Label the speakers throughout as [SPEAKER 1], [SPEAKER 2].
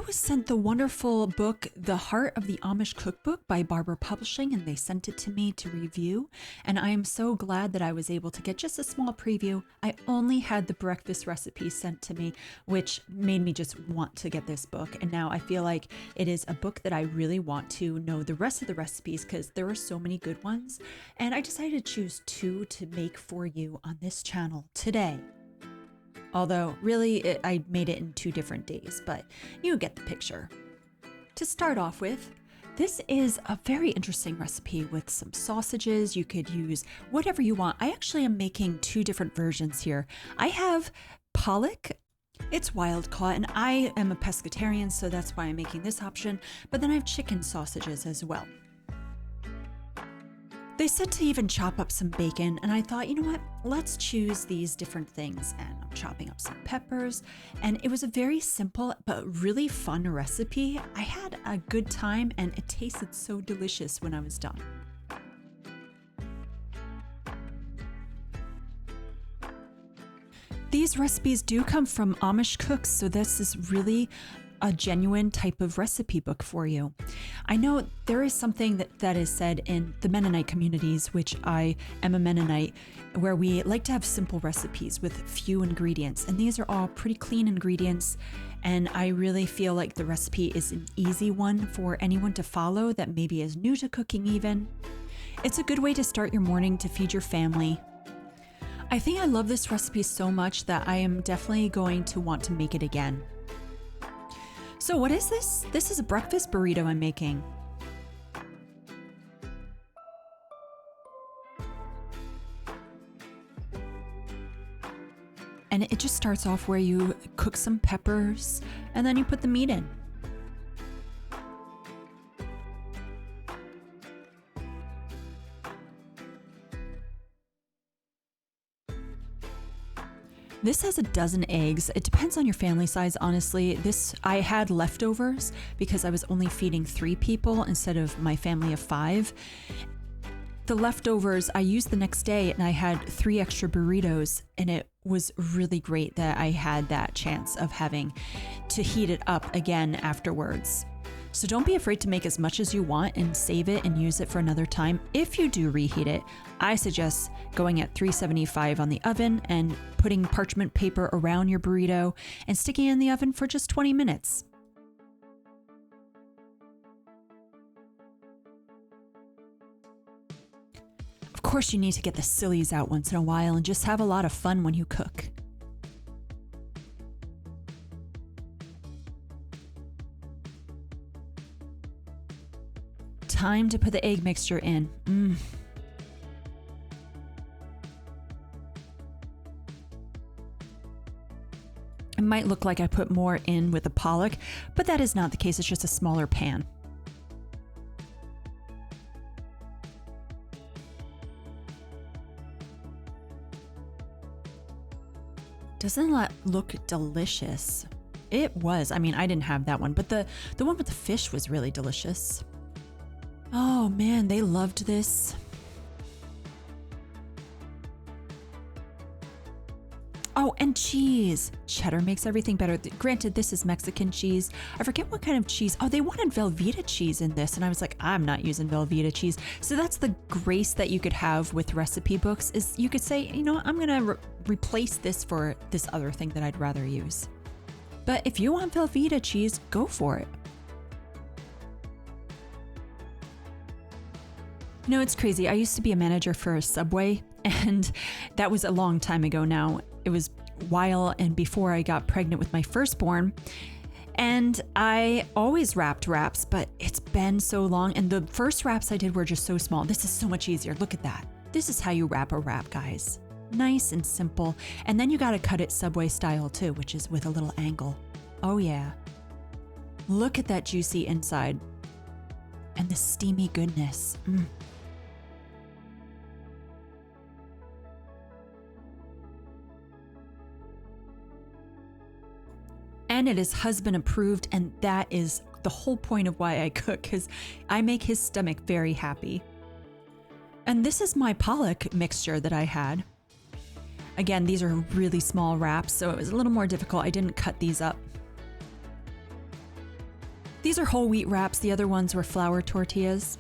[SPEAKER 1] was sent the wonderful book, The Heart of the Amish Cookbook by Barbour Publishing, and they sent it to me to review. And I am so glad that I was able to get just a small preview. I only had the breakfast recipe sent to me, which made me just want to get this book. And now I feel like it is a book that I really want to know the rest of the recipes because there are so many good ones. And I decided to choose 2 to make for you on this channel today. Although, really, I made it in 2 different days, but you get the picture. To start off with, this is a very interesting recipe with some sausages. You could use whatever you want. I actually am making 2 different versions here. I have pollock. It's wild caught, and I am a pescatarian, so that's why I'm making this option. But then I have chicken sausages as well. They said to even chop up some bacon, and I thought, you know what, let's choose these different things. And I'm chopping up some peppers, and it was a very simple but really fun recipe. I had a good time, and it tasted so delicious when I was done. These recipes do come from Amish cooks, so this is really a genuine type of recipe book for you. I know there is something that is said in the Mennonite communities, which I am a Mennonite, where we like to have simple recipes with few ingredients. And these are all pretty clean ingredients. And I really feel like the recipe is an easy one for anyone to follow that maybe is new to cooking even. It's a good way to start your morning to feed your family. I think I love this recipe so much that I am definitely going to want to make it again. So what is this? This is a breakfast burrito I'm making. And it just starts off where you cook some peppers and then you put the meat in. This has a dozen eggs. It depends on your family size, honestly. I had leftovers because I was only feeding 3 people instead of my family of 5. The leftovers I used the next day, and I had 3 extra burritos, and it was really great that I had that chance of having to heat it up again afterwards. So don't be afraid to make as much as you want and save it and use it for another time. If you do reheat it, I suggest going at 375 on the oven and putting parchment paper around your burrito and sticking it in the oven for just 20 minutes. Of course, you need to get the sillies out once in a while and just have a lot of fun when you cook. Time to put the egg mixture in. It might look like I put more in with the pollock, but that is not the case. It's just a smaller pan. Doesn't that look delicious? It was. I mean, I didn't have that one, but the one with the fish was really delicious. Oh man, they loved this. Oh, and cheese. Cheddar makes everything better. Granted, this is Mexican cheese. I forget what kind of cheese. Oh, they wanted Velveeta cheese in this. And I was like, I'm not using Velveeta cheese. So that's the grace that you could have with recipe books is you could say, you know what, I'm going to replace this for this other thing that I'd rather use. But if you want Velveeta cheese, go for it. You know, it's crazy. I used to be a manager for a Subway, and that was a long time ago now. It was a while and before I got pregnant with my firstborn. And I always wrapped wraps, but it's been so long. And the first wraps I did were just so small. This is so much easier. Look at that. This is how you wrap a wrap, guys. Nice and simple. And then you got to cut it Subway style too, which is with a little angle. Oh yeah. Look at that juicy inside. And the steamy goodness. And it is husband approved, and that is the whole point of why I cook, because I make his stomach very happy. And this is my pollock mixture that I had. Again, these are really small wraps, so it was a little more difficult. I didn't cut these up. These are whole wheat wraps. The other ones were flour tortillas.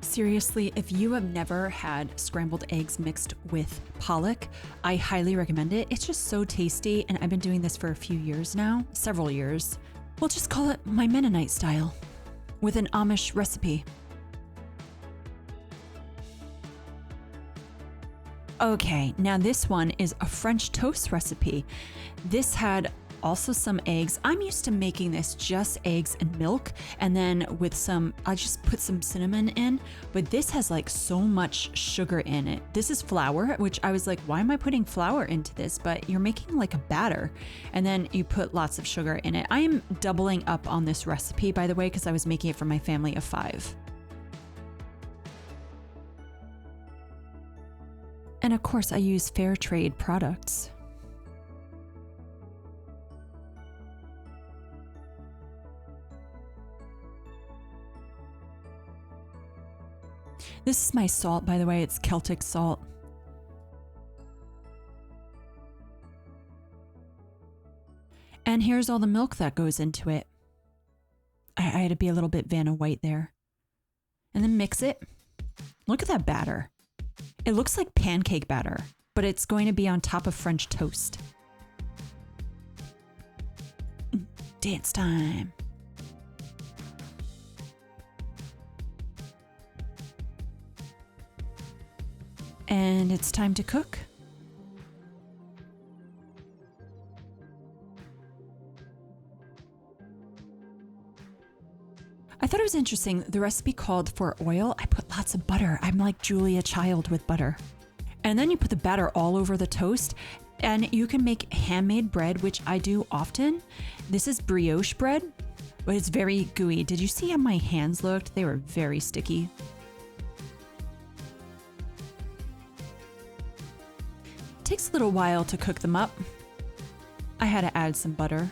[SPEAKER 1] Seriously, if you have never had scrambled eggs mixed with pollock, I highly recommend it. It's just so tasty, and I've been doing this for a few years now, several years. We'll just call it my Mennonite style with an Amish recipe. Okay, now this one is a French toast recipe. This had also some eggs. I'm used to making this just eggs and milk, and then with I just put some cinnamon in, but this has like so much sugar in it. This is flour, which I was like, why am I putting flour into this? But you're making like a batter, and then you put lots of sugar in it. I am doubling up on this recipe, by the way, because I was making it for my family of 5. And of course, I use fair trade products. This is my salt, by the way. It's Celtic salt. And here's all the milk that goes into it. I had to be a little bit Vanna White there. And then mix it. Look at that batter. It looks like pancake batter, but it's going to be on top of French toast. Dance time. And it's time to cook. I thought it was interesting. The recipe called for oil. I put lots of butter. I'm like Julia Child with butter. And then you put the batter all over the toast, and you can make handmade bread, which I do often. This is brioche bread, but it's very gooey. Did you see how my hands looked? They were very sticky. Takes a little while to cook them up. I had to add some butter.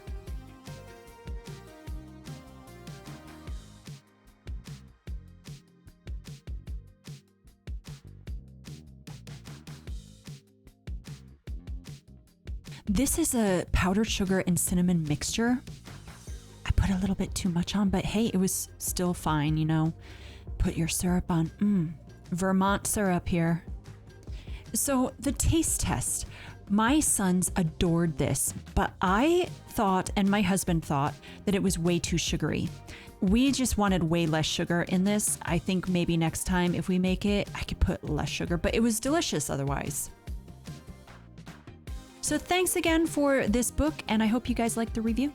[SPEAKER 1] This is a powdered sugar and cinnamon mixture. I put a little bit too much on, but hey, it was still fine, you know. Put your syrup on. Vermont syrup here. So the taste test. My sons adored this, but I thought, and my husband thought, that it was way too sugary. We just wanted way less sugar in this. I think maybe next time if we make it, I could put less sugar, but it was delicious otherwise. So thanks again for this book, and I hope you guys liked the review.